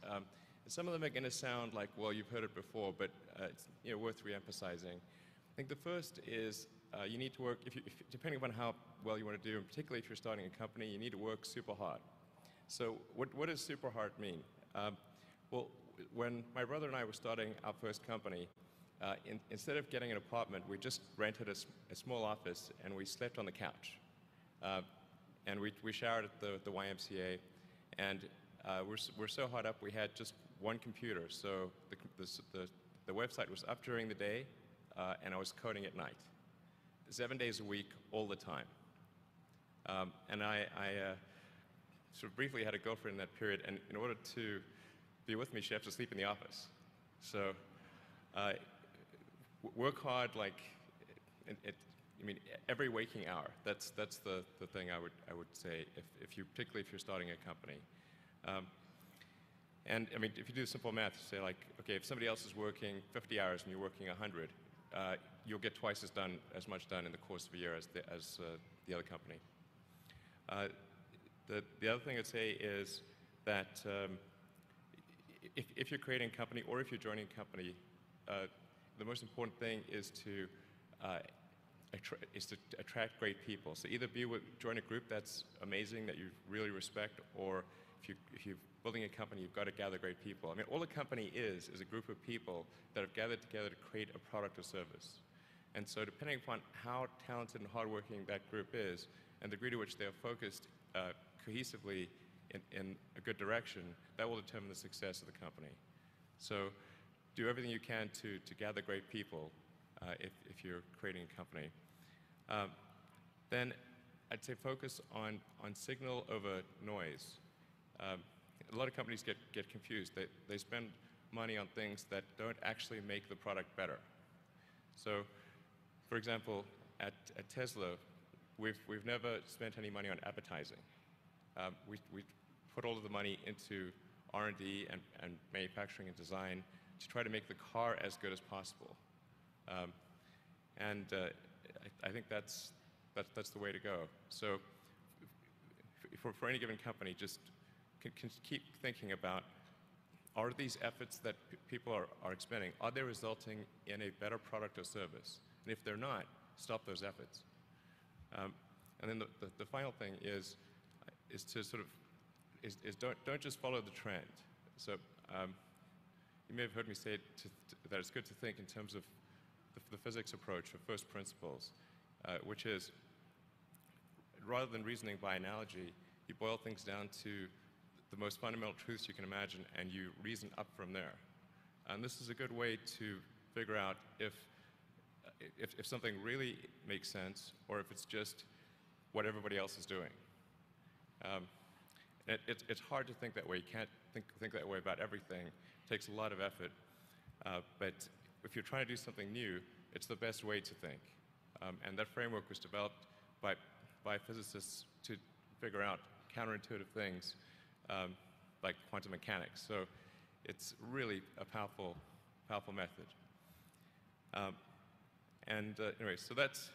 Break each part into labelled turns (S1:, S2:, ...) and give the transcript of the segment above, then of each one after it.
S1: And some of them are going to sound like, well, you've heard it before, but it's worth re-emphasizing. I think the first is you need to work, depending upon how well you want to do, and particularly if you're starting a company, you need to work super hard. So what does super hard mean? Well, when my brother and I were starting our first company, instead of getting an apartment, we just rented a small office and we slept on the couch. And we showered at the YMCA, and we're so hot up we had just one computer. So the website was up during the day, and I was coding at night, 7 days a week, all the time. And I sort of briefly had a girlfriend in that period, and in order to be with me, she had to sleep in the office. So work hard, like I mean, every waking hour. That's the thing I would say, particularly if you're starting a company. And I mean, if you do simple math, you say like, okay, if somebody else is working 50 hours and you're working 100, you'll get twice as much done in the course of a year as the other company. The other thing I'd say is that if you're creating a company or if you're joining a company, the most important thing is to attract great people. So either join a group that's amazing that you really respect, or if you're building a company, you've got to gather great people. I mean, all a company is a group of people that have gathered together to create a product or service. And so depending upon how talented and hardworking that group is, and the degree to which they are focused cohesively in a good direction, that will determine the success of the company. So do everything you can to gather great people if you're creating a company. Then I'd say focus on signal over noise. A lot of companies get confused. They spend money on things that don't actually make the product better. So, for example, at Tesla, we've never spent any money on advertising. We put all of the money into R&D and manufacturing and design to try to make the car as good as possible. And I think that's the way to go. So for any given company, just keep thinking about, are these efforts that people are expending, are they resulting in a better product or service? And if they're not, stop those efforts. And then the final thing is to sort of don't just follow the trend. So you may have heard me say that it's good to think in terms of the physics approach of first principles, which is, rather than reasoning by analogy, you boil things down to the most fundamental truths you can imagine, and you reason up from there. And this is a good way to figure out if something really makes sense, or if it's just what everybody else is doing. It's hard to think that way. You can't think that way about everything. It takes a lot of effort. But if you're trying to do something new, it's the best way to think. And that framework was developed by physicists to figure out counterintuitive things like quantum mechanics. So it's really a powerful method. Anyway, so that's,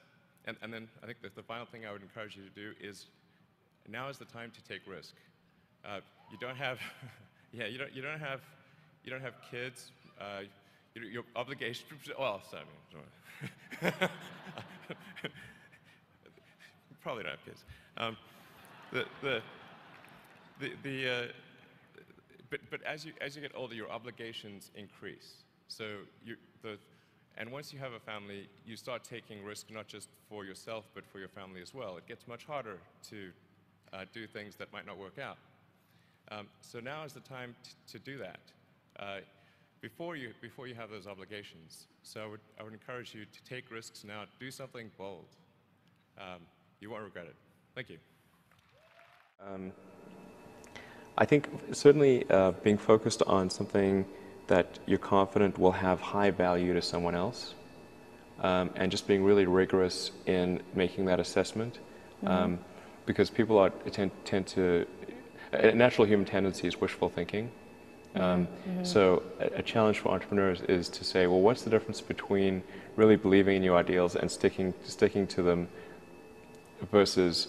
S1: and then I think the final thing I would encourage you to do is, now is the time to take risk. You don't have, yeah, you don't have kids. Your obligation. Well, sorry. Probably don't have kids. But as you get older, your obligations increase. So and once you have a family, you start taking risk not just for yourself, but for your family as well. It gets much harder to do things that might not work out. So now is the time to do that before you have those obligations. So I would encourage you to take risks now. Do something bold. You won't regret it. Thank you.
S2: I think certainly being focused on something that you're confident will have high value to someone else, and just being really rigorous in making that assessment, because people tend to, a natural human tendency is wishful thinking. So a challenge for entrepreneurs is to say, well, what's the difference between really believing in your ideals and sticking to them versus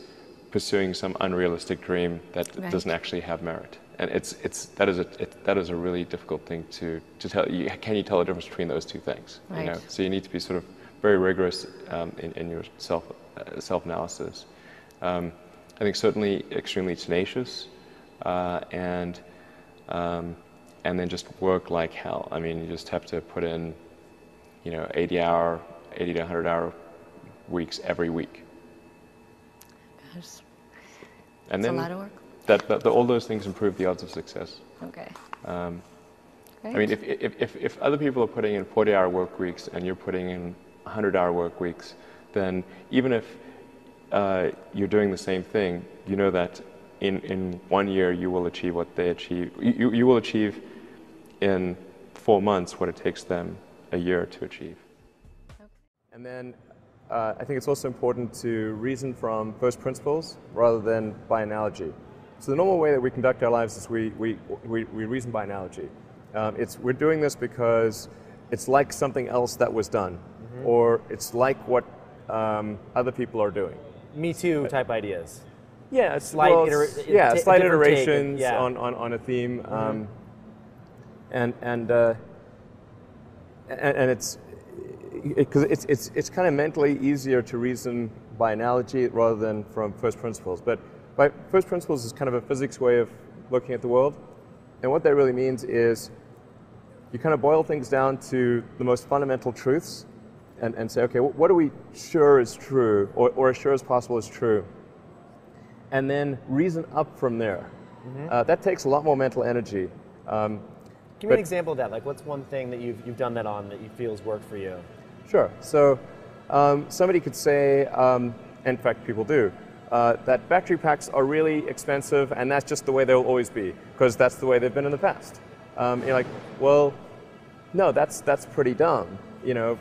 S2: pursuing some unrealistic dream that doesn't actually have merit. And that is a really difficult thing to tell. Can you tell the difference between those two things?
S3: Right.
S2: You know? So you need to be sort of very rigorous in your self-analysis. I think certainly extremely tenacious, and then just work like hell. I mean, you just have to put in, 80 to 100-hour weeks every week.
S3: Gosh.
S2: And
S3: That's
S2: then
S3: a lot of work.
S2: all those things improve the odds of success.
S3: Okay.
S2: I mean, if other people are putting in 40-hour work weeks and you're putting in 100-hour work weeks, then even if you're doing the same thing, you know that in 1 year you will achieve what they achieve. You will achieve in 4 months what it takes them a year to achieve.
S3: Okay.
S4: And then I think it's also important to reason from first principles rather than by analogy. So the normal way that we conduct our lives is we reason by analogy. We're doing this because it's like something else that was done, or it's like what other people are doing.
S5: Me too type ideas.
S4: Yeah,
S5: Slight
S4: iterations
S5: take,
S4: on a theme, and it's because it's kind of mentally easier to reason by analogy rather than from first principles. But by first principles is kind of a physics way of looking at the world, and what that really means is you kind of boil things down to the most fundamental truths, and say, okay, what are we sure is true, or as sure as possible is true, and then reason up from there. That takes a lot more mental energy.
S5: Give me an example of that. Like, what's one thing that you've done that on that you feel has worked for you?
S4: Sure. So somebody could say, in fact people do, that battery packs are really expensive and that's just the way they'll always be, because that's the way they've been in the past. You're like, well, no, that's pretty dumb,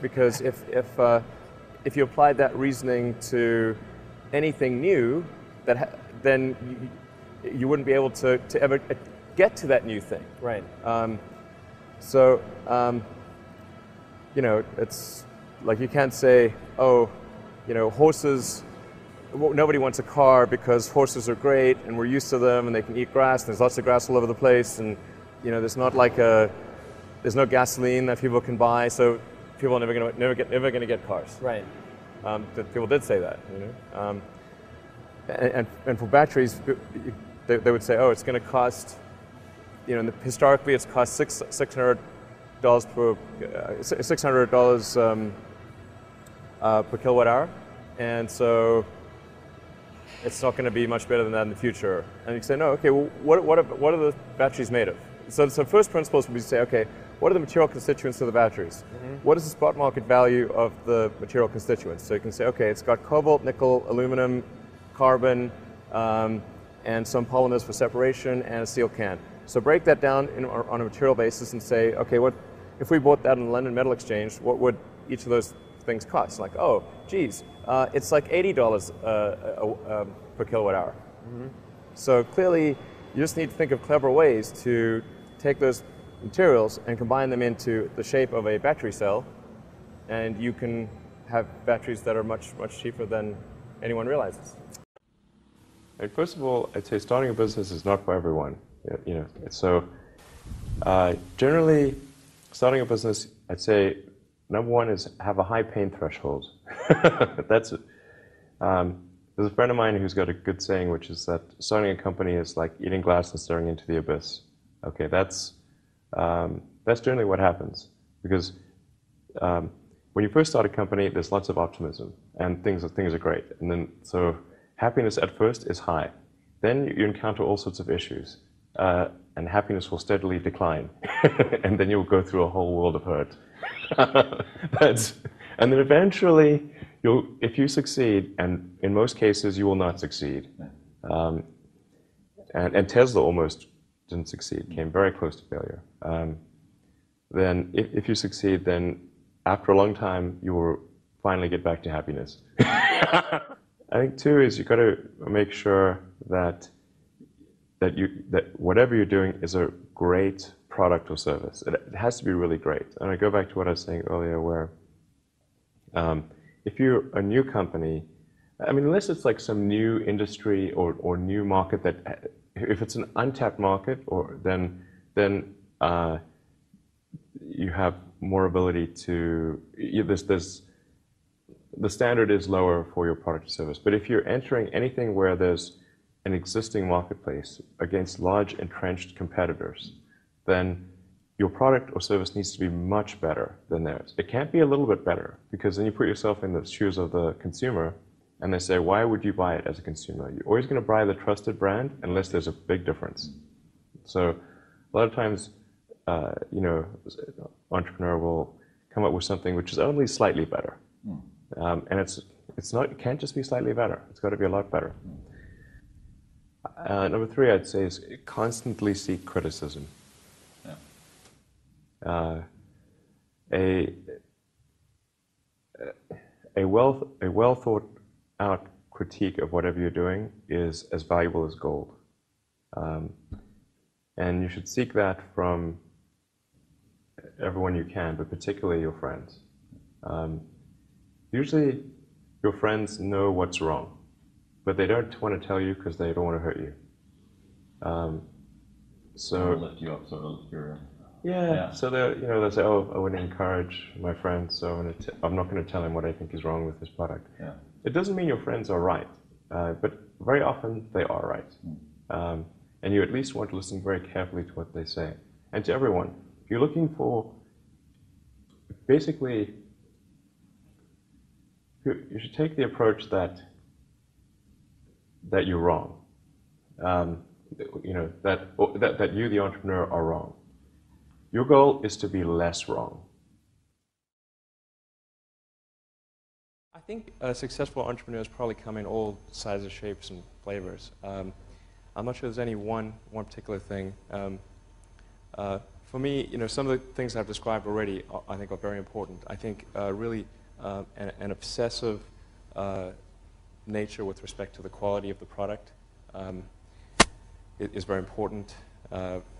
S4: because if you applied that reasoning to anything new, then you wouldn't be able to ever get to that new thing.
S5: Right.
S4: It's like you can't say, oh, horses, nobody wants a car because horses are great and we're used to them and they can eat grass and there's lots of grass all over the place, and there's no gasoline that people can buy, so people are never going to get cars.
S5: Right.
S4: People did say that, and for batteries, they would say, oh, it's going to cost, historically it's cost $600 per kilowatt hour, and so it's not going to be much better than that in the future. And you say, no, okay, well, what are the batteries made of? So first principles would be to say, okay, what are the material constituents of the batteries? What is the spot market value of the material constituents? So you can say, okay, it's got cobalt, nickel, aluminum, carbon, and some polymers for separation, and a steel can. So break that down on a material basis and say, okay, if we bought that in the London Metal Exchange, what would each of those things cost? Like, oh, geez, it's like $80 per kilowatt hour. So clearly, you just need to think of clever ways to take those materials and combine them into the shape of a battery cell, and you can have batteries that are much, much cheaper than anyone realizes.
S2: First of all, I'd say starting a business is not for everyone. So generally, starting a business, I'd say number one is have a high pain threshold. That's it. There's a friend of mine who's got a good saying, which is that starting a company is like eating glass and staring into the abyss. Okay, that's generally what happens, because when you first start a company, there's lots of optimism and things are great, and then so happiness at first is high. Then you encounter all sorts of issues, and happiness will steadily decline, and then you'll go through a whole world of hurt. And then eventually, if you succeed, and in most cases you will not succeed, and Tesla almost didn't succeed, came very close to failure. Then if you succeed, then after a long time you will finally get back to happiness. I think too is you've got to make sure that whatever you're doing is a great product or service. It has to be really great. And I go back to what I was saying earlier, where if you're a new company, I mean, unless it's like some new industry or new market that, if it's an untapped market, or then you have more ability to, the standard is lower for your product or service. But if you're entering anything where there's an existing marketplace against large entrenched competitors, then your product or service needs to be much better than theirs. It can't be a little bit better, because then you put yourself in the shoes of the consumer and they say, why would you buy it as a consumer? You're always going to buy the trusted brand unless there's a big difference. So a lot of times, entrepreneur will come up with something which is only slightly better. And it can't just be slightly better. It's got to be a lot better. Number 3, I'd say, is constantly seek criticism. A well thought out critique of whatever you're doing is as valuable as gold. And you should seek that from everyone you can, but particularly your friends. Usually your friends know what's wrong, but they don't want to tell you because they don't want to hurt you.
S6: So lift you up, sort of your.
S2: Yeah. So they'll say, "Oh, I want to encourage my friend, so I'm not going to tell him what I think is wrong with his product."
S6: Yeah.
S2: It doesn't mean your friends are right, but very often they are right, and you at least want to listen very carefully to what they say. And to everyone, if you're looking for, basically, you should take the approach that you're wrong. That you, the entrepreneur, are wrong. Your goal is to be less wrong. I think successful entrepreneurs probably come in all sizes, shapes, and flavors. I'm not sure there's any one particular thing. For me, some of the things I've described already, I think, are very important. I think really an obsessive nature with respect to the quality of the product is very important.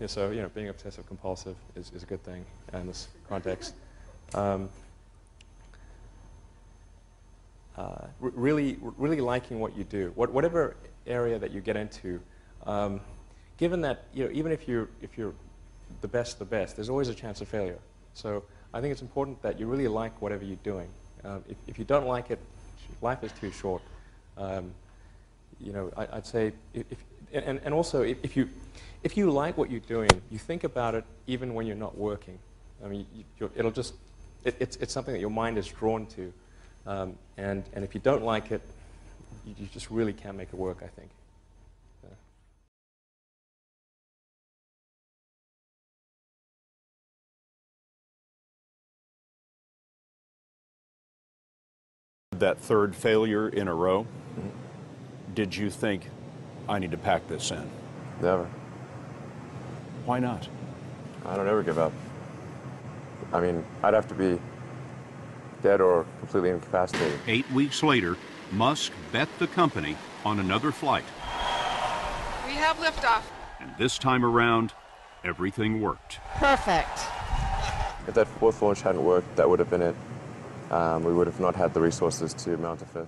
S2: So being obsessive compulsive is a good thing in this context. Really liking what you do, whatever area that you get into. Given that even if you're the best, there's always a chance of failure. So I think it's important that you really like whatever you're doing. If you don't like it, life is too short. I'd say and also if you like what you're doing, you think about it even when you're not working. I mean, it's something that your mind is drawn to, and if you don't like it, you just really can't make it work, I think.
S7: That third failure in a row, did you think, I need to pack this in?
S2: Never.
S7: Why not?
S2: I don't ever give up. I mean, I'd have to be dead or completely incapacitated.
S7: 8 weeks later, Musk bet the company on another flight.
S8: We have liftoff.
S7: And this time around, everything worked.
S3: Perfect.
S2: If that 4th launch hadn't worked, that would have been it. We would have not had the resources to mount a 5th.